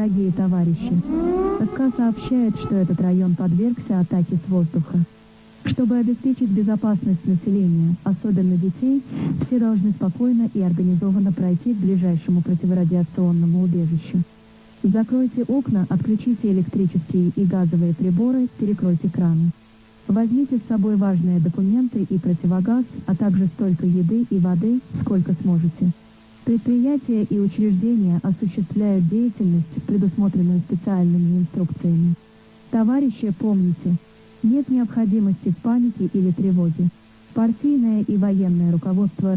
Дорогие товарищи, СК сообщает, что этот район подвергся атаке с воздуха. Чтобы обеспечить безопасность населения, особенно детей, все должны спокойно и организованно пройти к ближайшему противорадиационному убежищу. Закройте окна, отключите электрические и газовые приборы, перекройте краны. Возьмите с собой важные документы и противогаз, а также столько еды и воды, сколько сможете. Предприятия и учреждения осуществляют деятельность, предусмотренную специальными инструкциями. Товарищи, помните, нет необходимости в панике или тревоге. Партийное и военное руководство